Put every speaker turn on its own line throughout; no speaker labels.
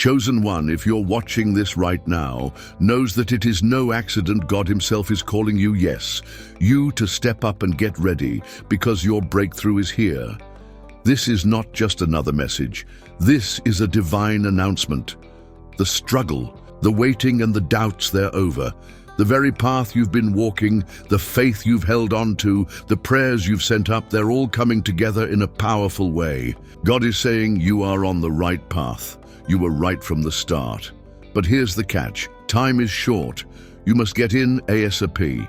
Chosen one, if you're watching this right now, knows that it is no accident God himself is calling you, yes, you to step up and get ready, because your breakthrough is here. This is not just another message. This is a divine announcement. The struggle, the waiting and the doubts, they're over. The very path you've been walking, the faith you've held on to, the prayers you've sent up, they're all coming together in a powerful way. God is saying you are on the right path. You were right from the start. But here's the catch. Time is short. You must get in ASAP.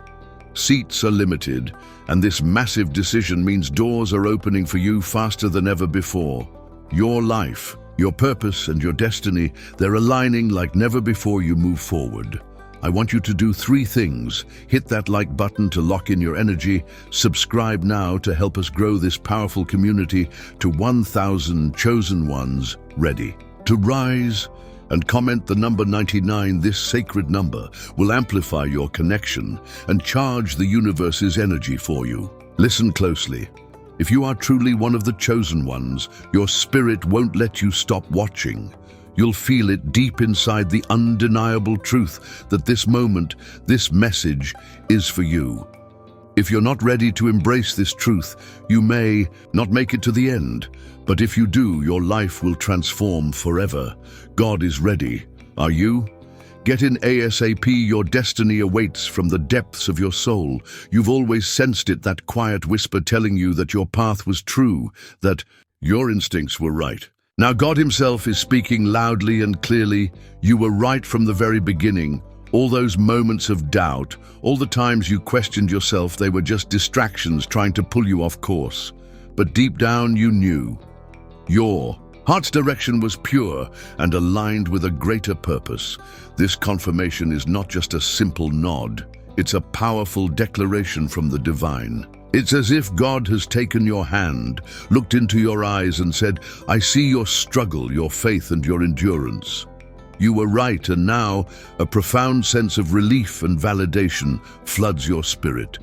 Seats are limited, and this massive decision means doors are opening for you faster than ever before. Your life, your purpose, and your destiny, they're aligning like never before you move forward. I want you to do 3 things. Hit that like button to lock in your energy. Subscribe now to help us grow this powerful community to 1,000 chosen ones ready to rise, and comment the number 99. This sacred number will amplify your connection and charge the universe's energy for you. Listen closely. If you are truly one of the chosen ones, your spirit won't let you stop watching. You'll feel it deep inside, the undeniable truth that this moment, this message, is for you. If you're not ready to embrace this truth, you may not make it to the end. But if you do, your life will transform forever. God is ready. Are you? Get in ASAP. Your destiny awaits from the depths of your soul. You've always sensed it, that quiet whisper telling you that your path was true, that your instincts were right. Now God himself is speaking loudly and clearly. You were right from the very beginning. All those moments of doubt, all the times you questioned yourself, they were just distractions trying to pull you off course. But deep down you knew. Your heart's direction was pure and aligned with a greater purpose. This confirmation is not just a simple nod. It's a powerful declaration from the divine. It's as if God has taken your hand, looked into your eyes and said, I see your struggle, your faith and your endurance. You were right, and now a profound sense of relief and validation floods your spirit.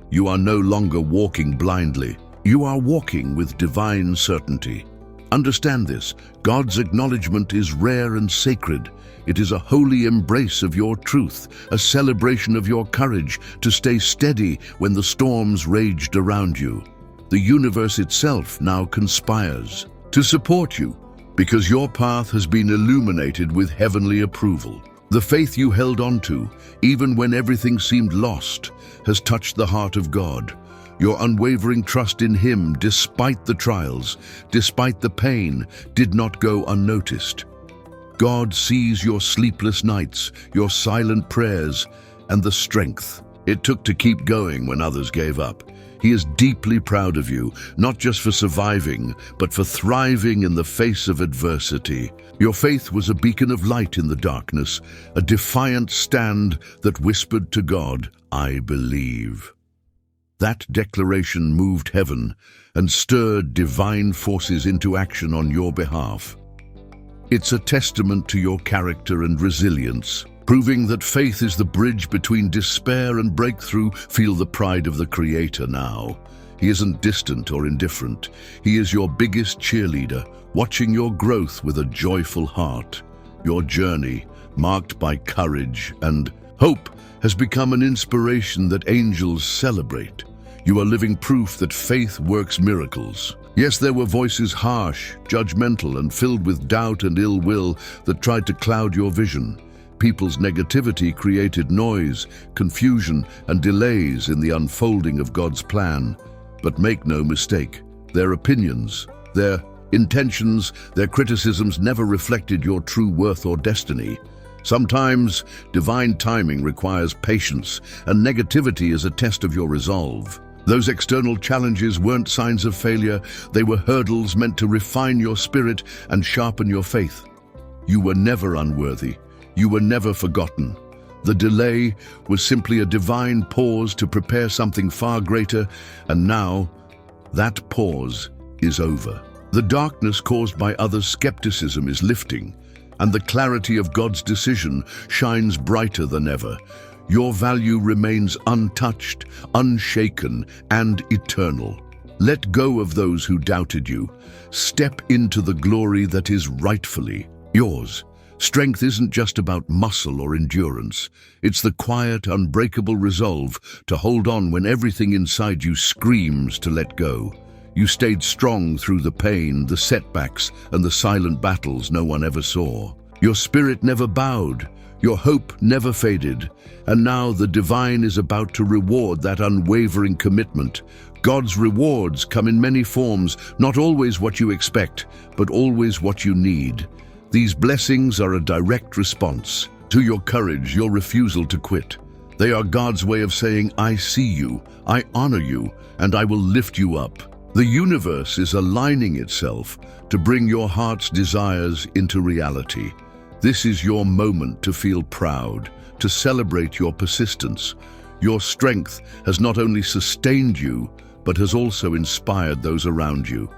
You are no longer walking blindly. You are walking with divine certainty. Understand this. God's acknowledgement is rare and sacred. It is a holy embrace of your truth, a celebration of your courage to stay steady when the storms raged around you. The universe itself now conspires to support you, because your path has been illuminated with heavenly approval. The faith you held on to, even when everything seemed lost, has touched the heart of God. Your unwavering trust in him, despite the trials, despite the pain, did not go unnoticed. God sees your sleepless nights, your silent prayers, and the strength it took to keep going when others gave up. He is deeply proud of you, not just for surviving, but for thriving in the face of adversity. Your faith was a beacon of light in the darkness, a defiant stand that whispered to God, I believe. That declaration moved heaven and stirred divine forces into action on your behalf. It's a testament to your character and resilience, proving that faith is the bridge between despair and breakthrough. Feel the pride of the Creator now. He isn't distant or indifferent. He is your biggest cheerleader, watching your growth with a joyful heart. Your journey, marked by courage and hope, has become an inspiration that angels celebrate. You are living proof that faith works miracles. Yes, there were voices harsh, judgmental, and filled with doubt and ill will that tried to cloud your vision. People's negativity created noise, confusion, and delays in the unfolding of God's plan. But make no mistake, their opinions, their intentions, their criticisms never reflected your true worth or destiny. Sometimes divine timing requires patience, and negativity is a test of your resolve. Those external challenges weren't signs of failure. They were hurdles meant to refine your spirit and sharpen your faith. You were never unworthy. You were never forgotten. The delay was simply a divine pause to prepare something far greater, and now that pause is over. The darkness caused by others' skepticism is lifting, and the clarity of God's decision shines brighter than ever. Your value remains untouched, unshaken, and eternal. Let go of those who doubted you. Step into the glory that is rightfully yours. Strength isn't just about muscle or endurance. It's the quiet, unbreakable resolve to hold on when everything inside you screams to let go. You stayed strong through the pain, the setbacks, and the silent battles no one ever saw. Your spirit never bowed. Your hope never faded. And now the divine is about to reward that unwavering commitment. God's rewards come in many forms, not always what you expect, but always what you need. These blessings are a direct response to your courage, your refusal to quit. They are God's way of saying, I see you, I honor you, and I will lift you up. The universe is aligning itself to bring your heart's desires into reality. This is your moment to feel proud, to celebrate your persistence. Your strength has not only sustained you, but has also inspired those around you.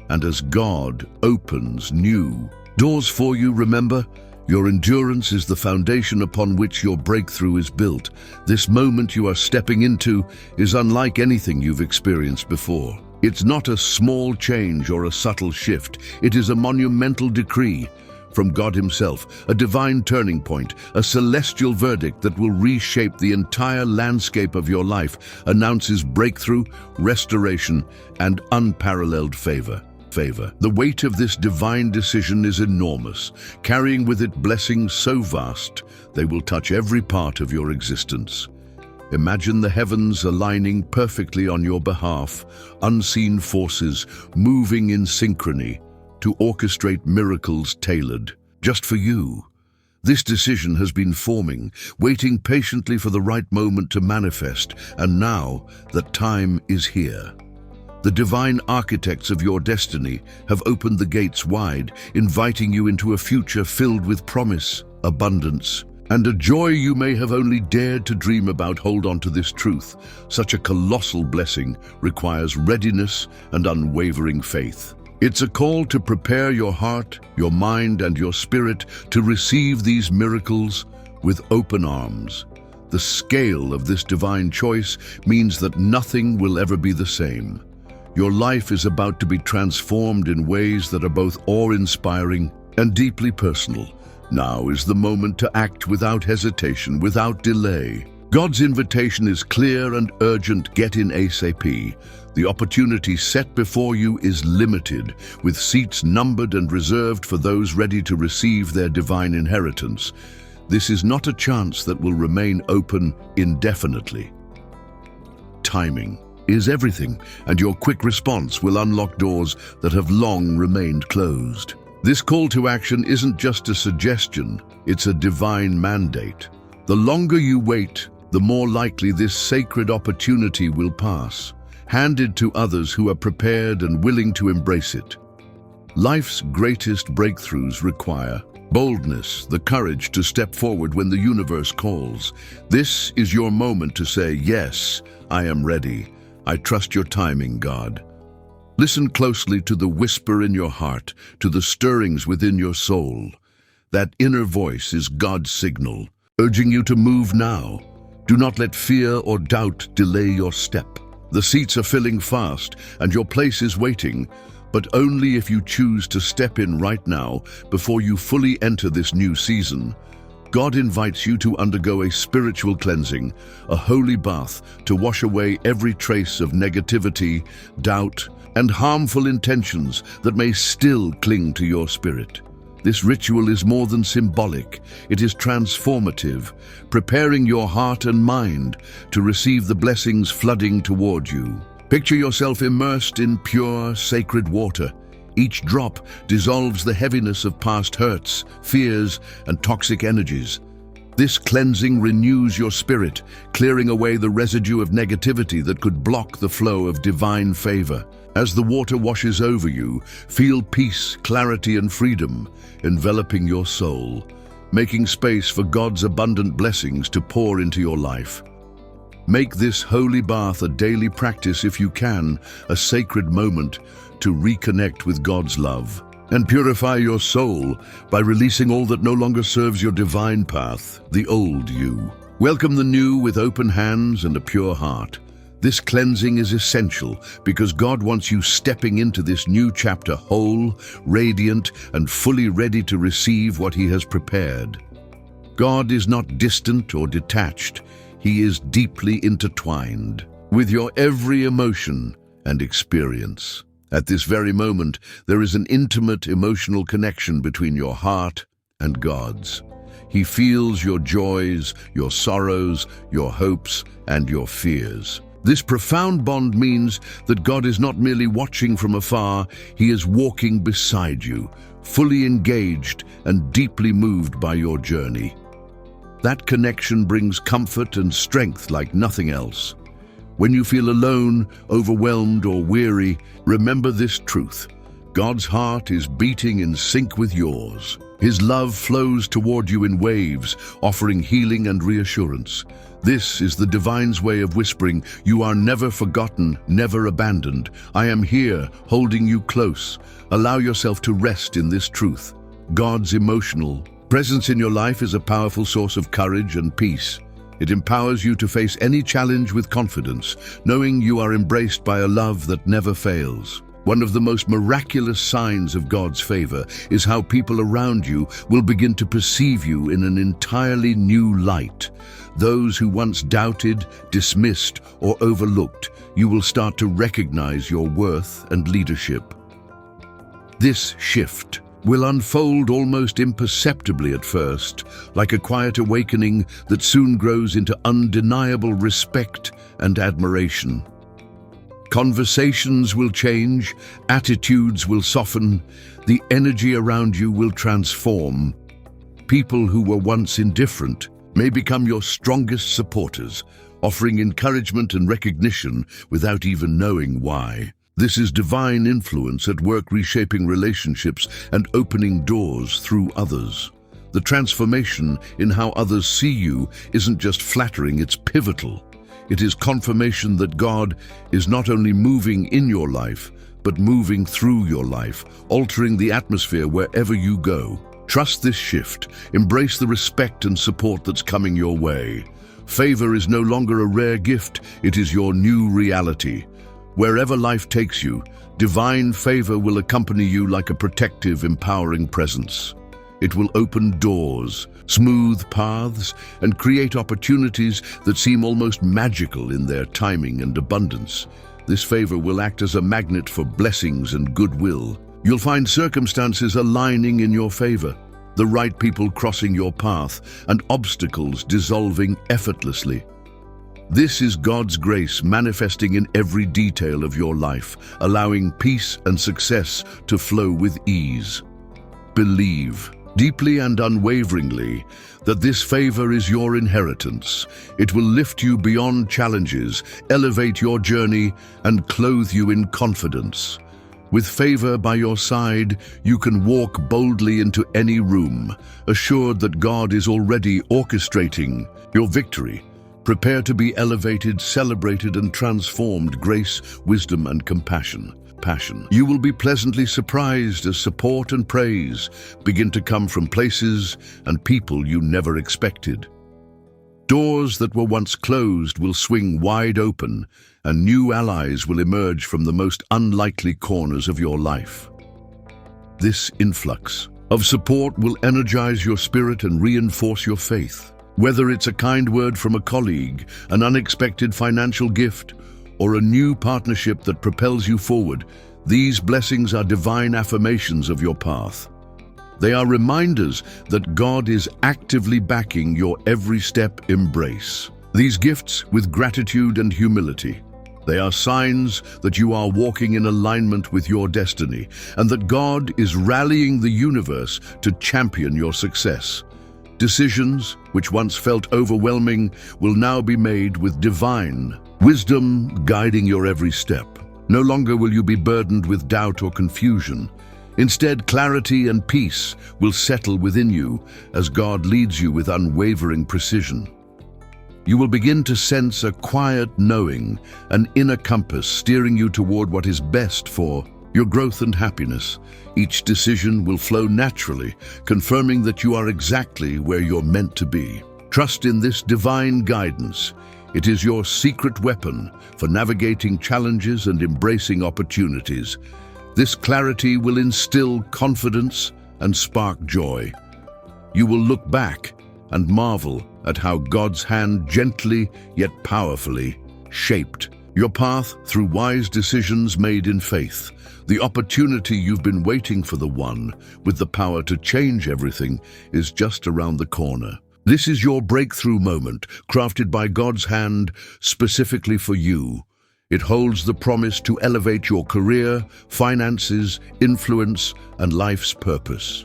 And as God opens new doors for you, remember, your endurance is the foundation upon which your breakthrough is built. This moment you are stepping into is unlike anything you've experienced before. It's not a small change or a subtle shift. It is a monumental decree from God Himself, a divine turning point, a celestial verdict that will reshape the entire landscape of your life, announces breakthrough, restoration, and unparalleled favor. The weight of this divine decision is enormous, carrying with it blessings so vast they will touch every part of your existence. Imagine the heavens aligning perfectly on your behalf, unseen forces moving in synchrony to orchestrate miracles tailored just for you. This decision has been forming, waiting patiently for the right moment to manifest, and now that time is here. The divine architects of your destiny have opened the gates wide, inviting you into a future filled with promise, abundance, and a joy you may have only dared to dream about. Hold on to this truth. Such a colossal blessing requires readiness and unwavering faith. It's a call to prepare your heart, your mind, and your spirit to receive these miracles with open arms. The scale of this divine choice means that nothing will ever be the same. Your life is about to be transformed in ways that are both awe-inspiring and deeply personal. Now is the moment to act without hesitation, without delay. God's invitation is clear and urgent. Get in ASAP. The opportunity set before you is limited, with seats numbered and reserved for those ready to receive their divine inheritance. This is not a chance that will remain open indefinitely. Timing is everything, and your quick response will unlock doors that have long remained closed. This call to action isn't just a suggestion, it's a divine mandate. The longer you wait, the more likely this sacred opportunity will pass, handed to others who are prepared and willing to embrace it. Life's greatest breakthroughs require boldness, the courage to step forward when the universe calls. This is your moment to say, yes, I am ready. I trust your timing, God. Listen closely to the whisper in your heart, to the stirrings within your soul. That inner voice is God's signal, urging you to move now. Do not let fear or doubt delay your step. The seats are filling fast, and your place is waiting, but only if you choose to step in right now before you fully enter this new season. God invites you to undergo a spiritual cleansing, a holy bath to wash away every trace of negativity, doubt, and harmful intentions that may still cling to your spirit. This ritual is more than symbolic. It is transformative, preparing your heart and mind to receive the blessings flooding toward you. Picture yourself immersed in pure, sacred water. Each drop dissolves the heaviness of past hurts, fears, and toxic energies. This cleansing renews your spirit, clearing away the residue of negativity that could block the flow of divine favor. As the water washes over you, feel peace, clarity, and freedom enveloping your soul, making space for God's abundant blessings to pour into your life. Make this holy bath a daily practice if you can, a sacred moment to reconnect with God's love. And purify your soul by releasing all that no longer serves your divine path, the old you. Welcome the new with open hands and a pure heart. This cleansing is essential because God wants you stepping into this new chapter whole, radiant, and fully ready to receive what He has prepared. God is not distant or detached. He is deeply intertwined with your every emotion and experience. At this very moment, there is an intimate emotional connection between your heart and God's. He feels your joys, your sorrows, your hopes, and your fears. This profound bond means that God is not merely watching from afar, He is walking beside you, fully engaged and deeply moved by your journey. That connection brings comfort and strength like nothing else. When you feel alone, overwhelmed, or weary, remember this truth. God's heart is beating in sync with yours. His love flows toward you in waves, offering healing and reassurance. This is the divine's way of whispering, "You are never forgotten, never abandoned. I am here, holding you close." Allow yourself to rest in this truth. God's emotional presence in your life is a powerful source of courage and peace. It empowers you to face any challenge with confidence, knowing you are embraced by a love that never fails. One of the most miraculous signs of God's favor is how people around you will begin to perceive you in an entirely new light. Those who once doubted, dismissed, or overlooked, you will start to recognize your worth and leadership. This shift will unfold almost imperceptibly at first, like a quiet awakening that soon grows into undeniable respect and admiration. Conversations will change, attitudes will soften, the energy around you will transform. People who were once indifferent may become your strongest supporters, offering encouragement and recognition without even knowing why. This is divine influence at work, reshaping relationships and opening doors through others. The transformation in how others see you isn't just flattering, it's pivotal. It is confirmation that God is not only moving in your life, but moving through your life, altering the atmosphere wherever you go. Trust this shift. Embrace the respect and support that's coming your way. Favor is no longer a rare gift, it is your new reality. Wherever life takes you, divine favor will accompany you like a protective, empowering presence. It will open doors, smooth paths, and create opportunities that seem almost magical in their timing and abundance. This favor will act as a magnet for blessings and goodwill. You'll find circumstances aligning in your favor, the right people crossing your path, and obstacles dissolving effortlessly. This is God's grace manifesting in every detail of your life, allowing peace and success to flow with ease. Believe deeply and unwaveringly that this favor is your inheritance. It will lift you beyond challenges, elevate your journey, and clothe you in confidence. With favor by your side, you can walk boldly into any room, assured that God is already orchestrating your victory. Prepare to be elevated, celebrated, and transformed. Grace, wisdom, and compassion. You will be pleasantly surprised as support and praise begin to come from places and people you never expected. Doors that were once closed will swing wide open, and new allies will emerge from the most unlikely corners of your life. This influx of support will energize your spirit and reinforce your faith. Whether it's a kind word from a colleague, an unexpected financial gift, or a new partnership that propels you forward, these blessings are divine affirmations of your path. They are reminders that God is actively backing your every step. Embrace these gifts with gratitude and humility. They are signs that you are walking in alignment with your destiny and that God is rallying the universe to champion your success. Decisions which once felt overwhelming will now be made with divine wisdom guiding your every step. No longer will you be burdened with doubt or confusion. Instead, clarity and peace will settle within you as God leads you with unwavering precision. You will begin to sense a quiet knowing, an inner compass steering you toward what is best for your growth and happiness. Each decision will flow naturally, confirming that you are exactly where you're meant to be. Trust in this divine guidance. It is your secret weapon for navigating challenges and embracing opportunities. This clarity will instill confidence and spark joy. You will look back and marvel at how God's hand gently yet powerfully shaped your path through wise decisions made in faith. The opportunity you've been waiting for, the one with the power to change everything, is just around the corner. This is your breakthrough moment, crafted by God's hand specifically for you. It holds the promise to elevate your career, finances, influence, and life's purpose.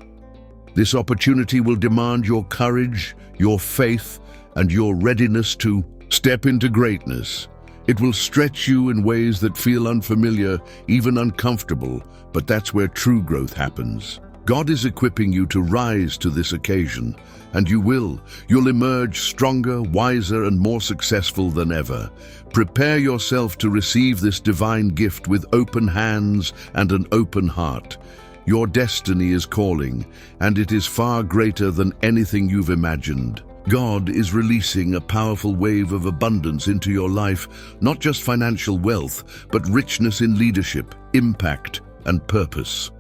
This opportunity will demand your courage, your faith, and your readiness to step into greatness. It will stretch you in ways that feel unfamiliar, even uncomfortable, but that's where true growth happens. God is equipping you to rise to this occasion, and you will. You'll emerge stronger, wiser, and more successful than ever. Prepare yourself to receive this divine gift with open hands and an open heart. Your destiny is calling, and it is far greater than anything you've imagined. God is releasing a powerful wave of abundance into your life, not just financial wealth, but richness in leadership, impact, and purpose.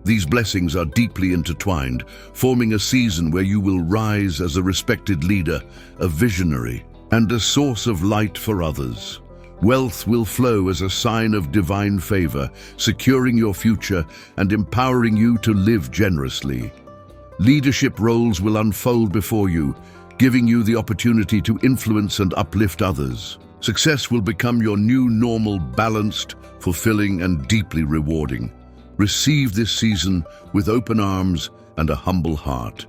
These blessings are deeply intertwined, forming a season where you will rise as a respected leader, a visionary, and a source of light for others. Wealth will flow as a sign of divine favor, securing your future and empowering you to live generously. Leadership roles will unfold before you, giving you the opportunity to influence and uplift others. Success will become your new normal, balanced, fulfilling, and deeply rewarding. Receive this season with open arms and a humble heart.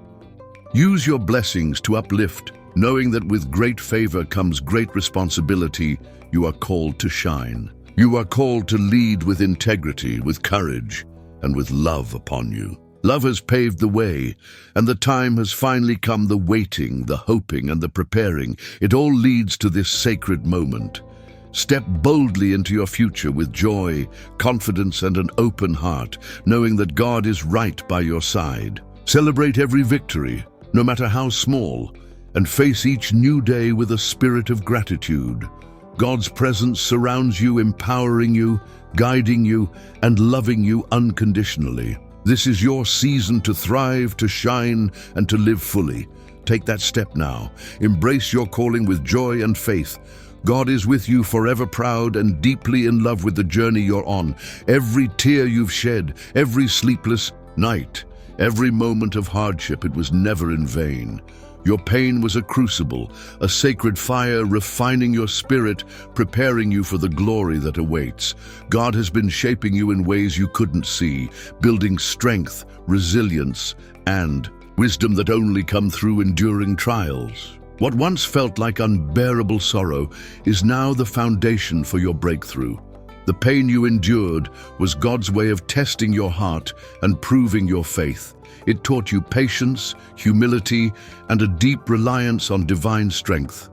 Use your blessings to uplift, knowing that with great favor comes great responsibility. You are called to shine. You are called to lead with integrity, with courage, and with love upon you. Love has paved the way, and the time has finally come. The waiting, the hoping, and the preparing, it all leads to this sacred moment. Step boldly into your future with joy, confidence, and an open heart, knowing that God is right by your side. Celebrate every victory, no matter how small, and face each new day with a spirit of gratitude. God's presence surrounds you, empowering you, guiding you, and loving you unconditionally. This is your season to thrive, to shine, and to live fully. Take that step now. Embrace your calling with joy and faith. God is with you, forever proud and deeply in love with the journey you're on. Every tear you've shed, every sleepless night, every moment of hardship, it was never in vain. Your pain was a crucible, a sacred fire refining your spirit, preparing you for the glory that awaits. God has been shaping you in ways you couldn't see, building strength, resilience, and wisdom that only come through enduring trials. What once felt like unbearable sorrow is now the foundation for your breakthrough. The pain you endured was God's way of testing your heart and proving your faith. It taught you patience, humility, and a deep reliance on divine strength.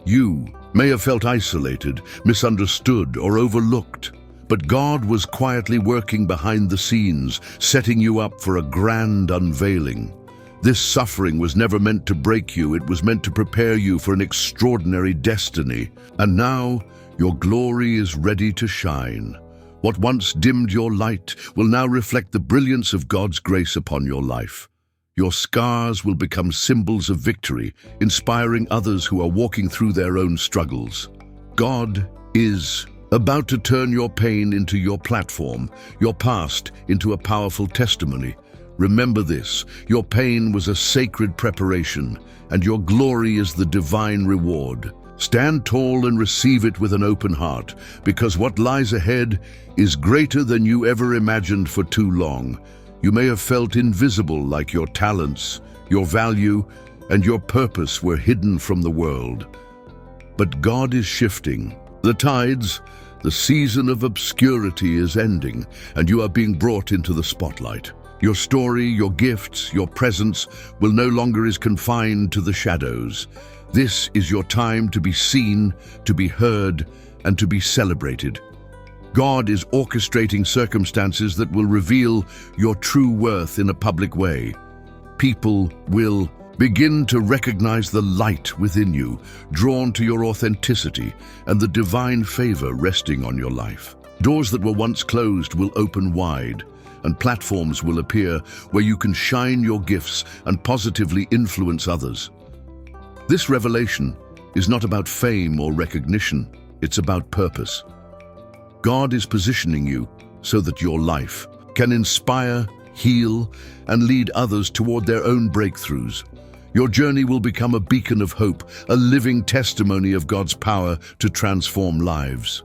You may have felt isolated, misunderstood, or overlooked, but God was quietly working behind the scenes, setting you up for a grand unveiling. This suffering was never meant to break you, it was meant to prepare you for an extraordinary destiny. And now, your glory is ready to shine. What once dimmed your light will now reflect the brilliance of God's grace upon your life. Your scars will become symbols of victory, inspiring others who are walking through their own struggles. God is about to turn your pain into your platform, your past into a powerful testimony. Remember this, your pain was a sacred preparation, and your glory is the divine reward. Stand tall and receive it with an open heart, because what lies ahead is greater than you ever imagined for too long. You may have felt invisible, like your talents, your value, and your purpose were hidden from the world. But God is shifting the tides. The season of obscurity is ending, and you are being brought into the spotlight. Your story, your gifts, your presence will no longer is confined to the shadows. This is your time to be seen, to be heard, and to be celebrated. God is orchestrating circumstances that will reveal your true worth in a public way. People will Begin to recognize the light within you, drawn to your authenticity and the divine favor resting on your life. Doors that were once closed will open wide, and platforms will appear where you can shine your gifts and positively influence others. This revelation is not about fame or recognition, it's about purpose. God is positioning you so that your life can inspire, heal, and lead others toward their own breakthroughs. Your journey will become a beacon of hope, a living testimony of God's power to transform lives.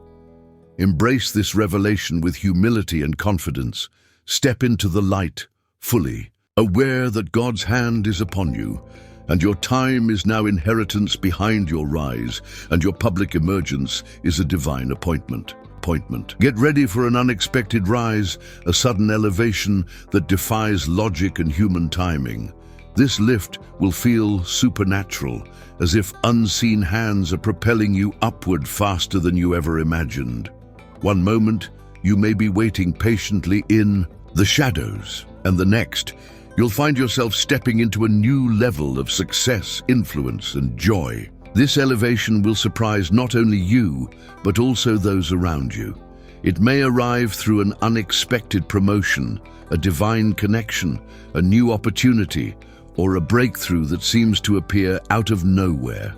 Embrace this revelation with humility and confidence. Step into the light fully, aware that God's hand is upon you, and your time is now inheritance behind your rise, and your public emergence is a divine appointment. Get ready for an unexpected rise, a sudden elevation that defies logic and human timing. This lift will feel supernatural, as if unseen hands are propelling you upward faster than you ever imagined. One moment, you may be waiting patiently in the shadows, and the next, you'll find yourself stepping into a new level of success, influence, and joy. This elevation will surprise not only you, but also those around you. It may arrive through an unexpected promotion, a divine connection, a new opportunity, or a breakthrough that seems to appear out of nowhere.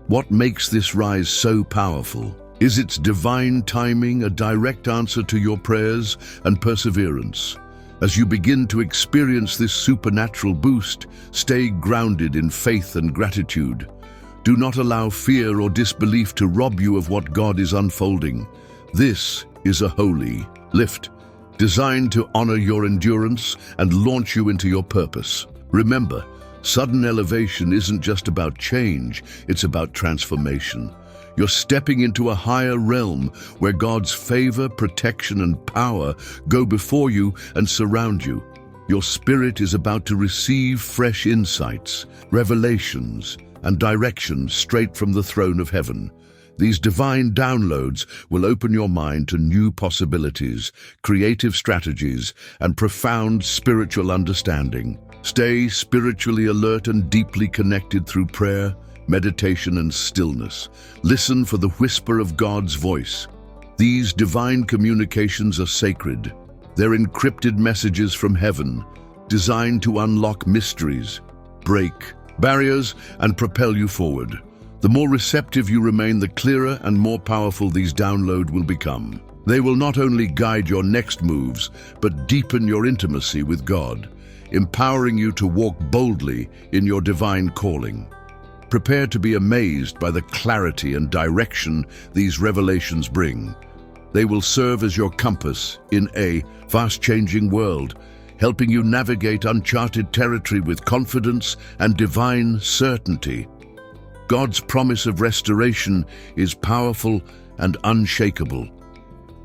What makes this rise so powerful? Is its divine timing a direct answer to your prayers and perseverance? As you begin to experience this supernatural boost, stay grounded in faith and gratitude. Do not allow fear or disbelief to rob you of what God is unfolding. This is a holy lift, designed to honor your endurance and launch you into your purpose. Remember, sudden elevation isn't just about change, it's about transformation. You're stepping into a higher realm where God's favor, protection, and power go before you and surround you. Your spirit is about to receive fresh insights, revelations, and directions straight from the throne of heaven. These divine downloads will open your mind to new possibilities, creative strategies, and profound spiritual understanding. Stay spiritually alert and deeply connected through prayer, meditation, and stillness. Listen for the whisper of God's voice. These divine communications are sacred. They're encrypted messages from heaven, designed to unlock mysteries, break barriers, and propel you forward. The more receptive you remain, the clearer and more powerful these downloads will become. They will not only guide your next moves, but deepen your intimacy with God, empowering you to walk boldly in your divine calling. Prepare to be amazed by the clarity and direction these revelations bring. They will serve as your compass in a fast-changing world, helping you navigate uncharted territory with confidence and divine certainty. God's promise of restoration is powerful and unshakable.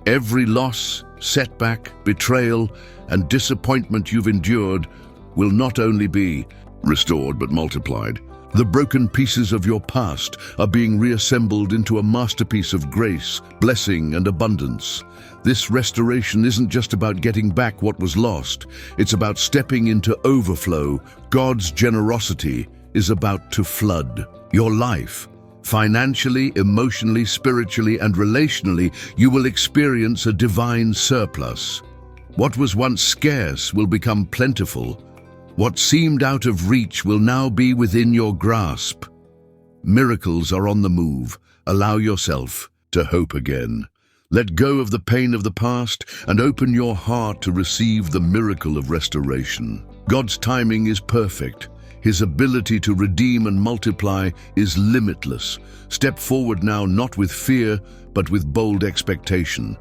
Every loss, setback, betrayal, and disappointment you've endured will not only be restored but multiplied. The broken pieces of your past are being reassembled into a masterpiece of grace, blessing, and abundance. This restoration isn't just about getting back what was lost. It's about stepping into overflow. God's generosity is about to flood your life. Financially, emotionally, spiritually, and relationally, you will experience a divine surplus. What was once scarce will become plentiful. What seemed out of reach will now be within your grasp. Miracles are on the move. Allow yourself to hope again. Let go of the pain of the past and open your heart to receive the miracle of restoration. God's timing is perfect. His ability to redeem and multiply is limitless. Step forward now, not with fear, but with bold expectation.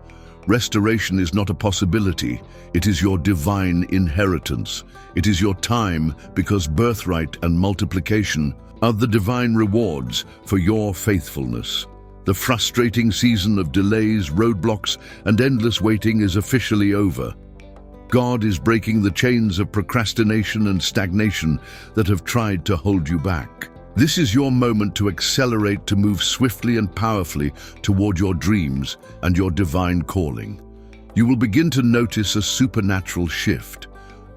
Restoration is not a possibility. It is your divine inheritance. It is your time, because birthright and multiplication are the divine rewards for your faithfulness. The frustrating season of delays, roadblocks, and endless waiting is officially over. God is breaking the chains of procrastination and stagnation that have tried to hold you back. This is your moment to accelerate, to move swiftly and powerfully toward your dreams and your divine calling. You will begin to notice a supernatural shift.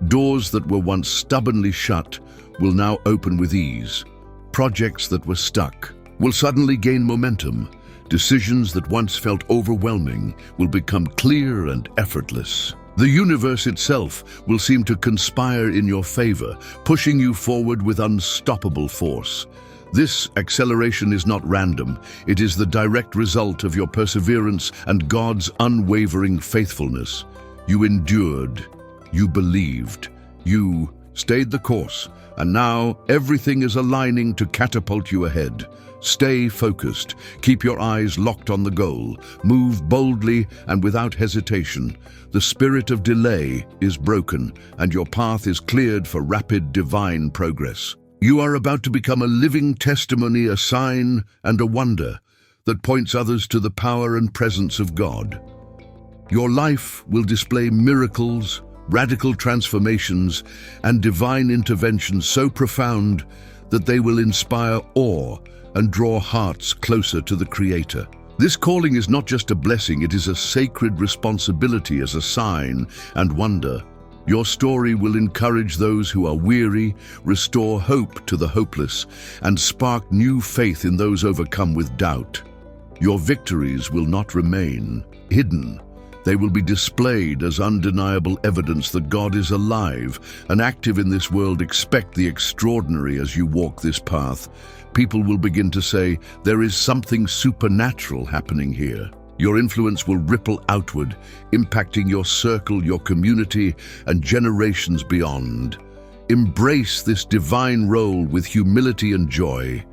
Doors that were once stubbornly shut will now open with ease. Projects that were stuck will suddenly gain momentum. Decisions that once felt overwhelming will become clear and effortless. The universe itself will seem to conspire in your favor, pushing you forward with unstoppable force. This acceleration is not random. It is the direct result of your perseverance and God's unwavering faithfulness. You endured, you believed, you stayed the course, and now everything is aligning to catapult you ahead. Stay focused, keep your eyes locked on the goal, move boldly and without hesitation. The spirit of delay is broken, and your path is cleared for rapid divine progress. You are about to become a living testimony, a sign and a wonder that points others to the power and presence of God. Your life will display miracles, radical transformations, and divine interventions so profound that they will inspire awe and draw hearts closer to the Creator. This calling is not just a blessing, it is a sacred responsibility as a sign and wonder. Your story will encourage those who are weary, restore hope to the hopeless, and spark new faith in those overcome with doubt. Your victories will not remain hidden. They will be displayed as undeniable evidence that God is alive and active in this world. Expect the extraordinary as you walk this path. People will begin to say, there is something supernatural happening here. Your influence will ripple outward, impacting your circle, your community, and generations beyond. Embrace this divine role with humility and joy.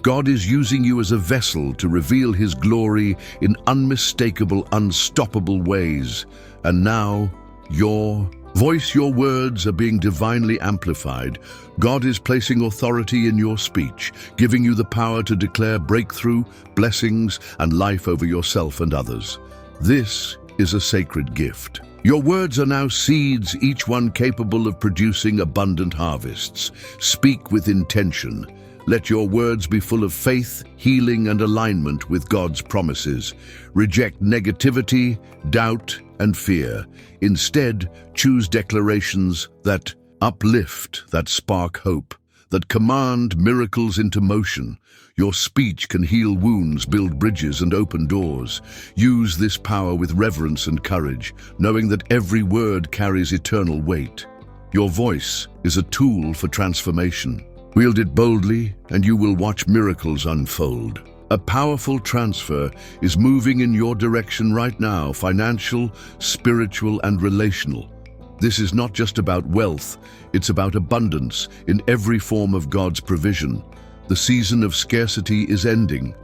God is using you as a vessel to reveal His glory in unmistakable, unstoppable ways. And now, your voice, your words are being divinely amplified. God is placing authority in your speech, giving you the power to declare breakthrough, blessings, and life over yourself and others. This is a sacred gift. Your words are now seeds, each one capable of producing abundant harvests. Speak with intention. Let your words be full of faith, healing, and alignment with God's promises. Reject negativity, doubt, and fear. Instead, choose declarations that uplift, that spark hope, that command miracles into motion. Your speech can heal wounds, build bridges, and open doors. Use this power with reverence and courage, knowing that every word carries eternal weight. Your voice is a tool for transformation. Wield it boldly, and you will watch miracles unfold. A powerful transfer is moving in your direction right now, financial, spiritual, and relational. This is not just about wealth, it's about abundance in every form of God's provision. The season of scarcity is ending.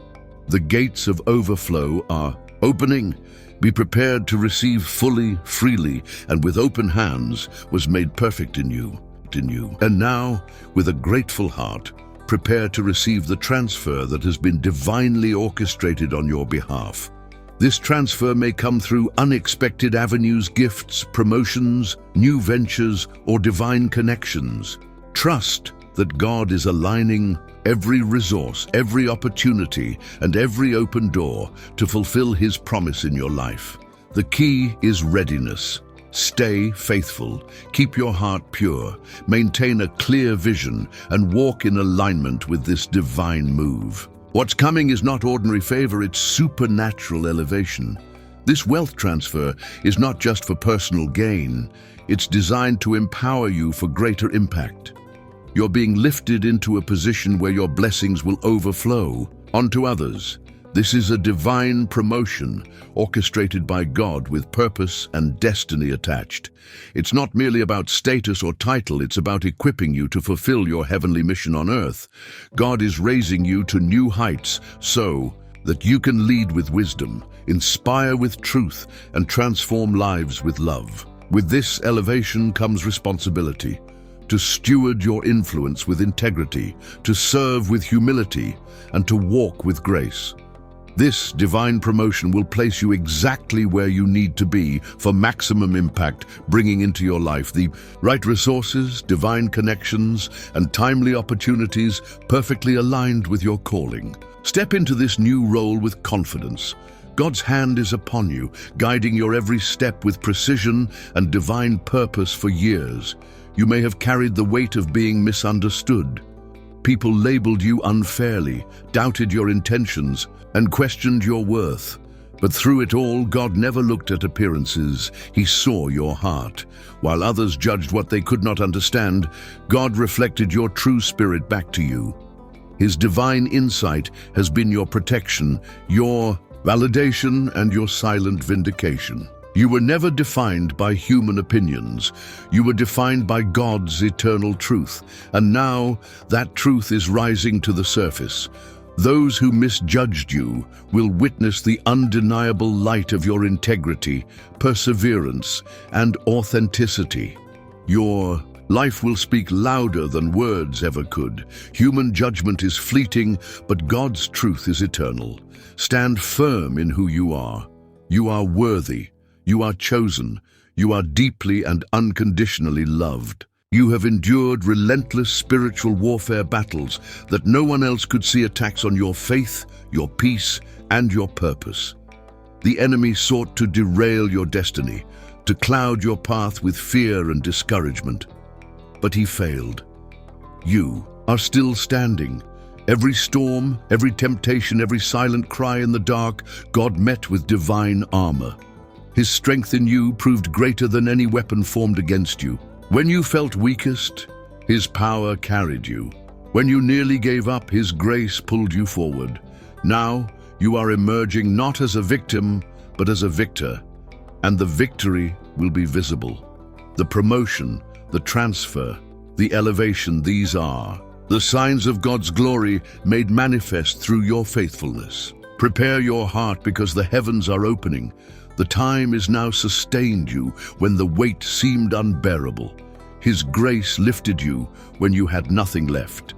The gates of overflow are opening. Be prepared to receive fully, freely, and with open hands was made perfect in you. And now, with a grateful heart, prepare to receive the transfer that has been divinely orchestrated on your behalf. This transfer may come through unexpected avenues, gifts, promotions, new ventures, or divine connections. Trust that God is aligning every resource, every opportunity, and every open door to fulfill His promise in your life. The key is readiness. Stay faithful, keep your heart pure, maintain a clear vision, and walk in alignment with this divine move. What's coming is not ordinary favor, it's supernatural elevation. This wealth transfer is not just for personal gain, it's designed to empower you for greater impact. You're being lifted into a position where your blessings will overflow onto others. This is a divine promotion orchestrated by God with purpose and destiny attached. It's not merely about status or title, it's about equipping you to fulfill your heavenly mission on earth. God is raising you to new heights so that you can lead with wisdom, inspire with truth, and transform lives with love. With this elevation comes responsibility. To steward your influence with integrity, to serve with humility, and to walk with grace. This divine promotion will place you exactly where you need to be for maximum impact, bringing into your life the right resources, divine connections, and timely opportunities perfectly aligned with your calling. Step into this new role with confidence. God's hand is upon you, guiding your every step with precision and divine purpose for years. You may have carried the weight of being misunderstood. People labeled you unfairly, doubted your intentions, and questioned your worth. But through it all, God never looked at appearances. He saw your heart. While others judged what they could not understand, God reflected your true spirit back to you. His divine insight has been your protection, your validation, and your silent vindication. You were never defined by human opinions. You were defined by God's eternal truth. And now that truth is rising to the surface. Those who misjudged you will witness the undeniable light of your integrity, perseverance, and authenticity. Your life will speak louder than words ever could. Human judgment is fleeting, but God's truth is eternal. Stand firm in who you are. You are worthy. You are chosen. You are deeply and unconditionally loved. You have endured relentless spiritual warfare battles that no one else could see. Attacks on your faith, your peace, and your purpose. The enemy sought to derail your destiny, to cloud your path with fear and discouragement. But he failed. You are still standing. Every storm, every temptation, every silent cry in the dark, God met with divine armor. His strength in you proved greater than any weapon formed against you. When you felt weakest, His power carried you. When you nearly gave up, His grace pulled you forward. Now you are emerging not as a victim, but as a victor, and the victory will be visible. The promotion, the transfer, the elevation, these are the signs of God's glory made manifest through your faithfulness. Prepare your heart because the heavens are opening. The time is now sustained you when the weight seemed unbearable. His grace lifted you when you had nothing left.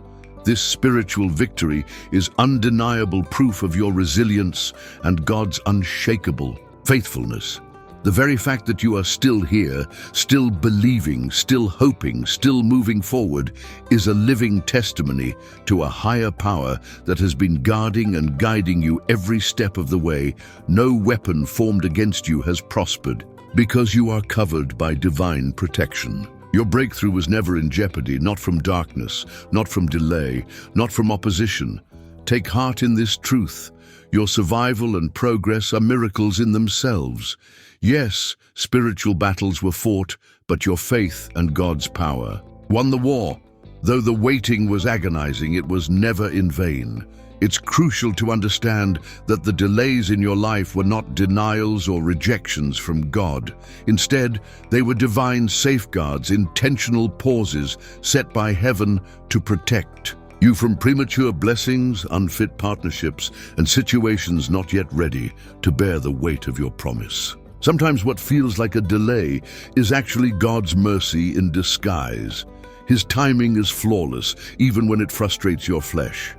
This spiritual victory is undeniable proof of your resilience and God's unshakable faithfulness. The very fact that you are still here, still believing, still hoping, still moving forward, is a living testimony to a higher power that has been guarding and guiding you every step of the way. No weapon formed against you has prospered, because you are covered by divine protection. Your breakthrough was never in jeopardy, not from darkness, not from delay, not from opposition. Take heart in this truth. Your survival and progress are miracles in themselves. Yes, spiritual battles were fought, but your faith and God's power won the war. Though the waiting was agonizing, it was never in vain. It's crucial to understand that the delays in your life were not denials or rejections from God. Instead, they were divine safeguards, intentional pauses set by heaven to protect you from premature blessings, unfit partnerships, and situations not yet ready to bear the weight of your promise. Sometimes what feels like a delay is actually God's mercy in disguise. His timing is flawless, even when it frustrates your flesh.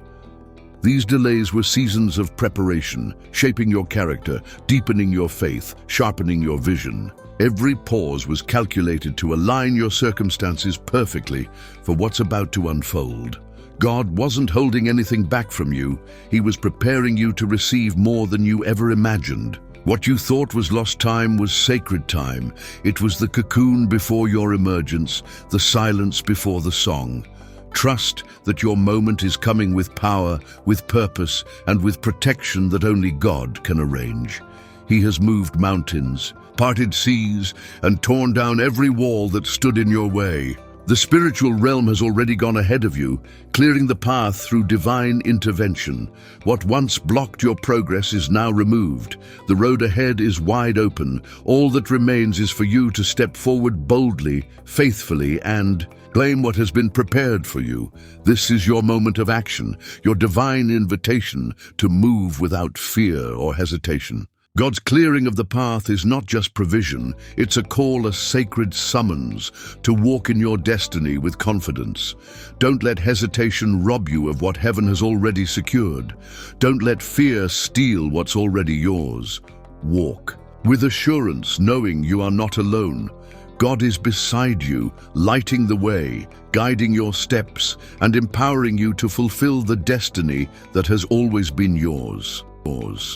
These delays were seasons of preparation, shaping your character, deepening your faith, sharpening your vision. Every pause was calculated to align your circumstances perfectly for what's about to unfold. God wasn't holding anything back from you. He was preparing you to receive more than you ever imagined. What you thought was lost time was sacred time. It was the cocoon before your emergence, the silence before the song. Trust that your moment is coming with power, with purpose, and with protection that only God can arrange. He has moved mountains, parted seas, and torn down every wall that stood in your way. The spiritual realm has already gone ahead of you, clearing the path through divine intervention. What once blocked your progress is now removed. The road ahead is wide open. All that remains is for you to step forward boldly, faithfully, and claim what has been prepared for you. This is your moment of action, your divine invitation to move without fear or hesitation. God's clearing of the path is not just provision, it's a call, a sacred summons to walk in your destiny with confidence. Don't let hesitation rob you of what heaven has already secured. Don't let fear steal what's already yours. Walk with assurance, knowing you are not alone. God is beside you, lighting the way, guiding your steps, and empowering you to fulfill the destiny that has always been yours.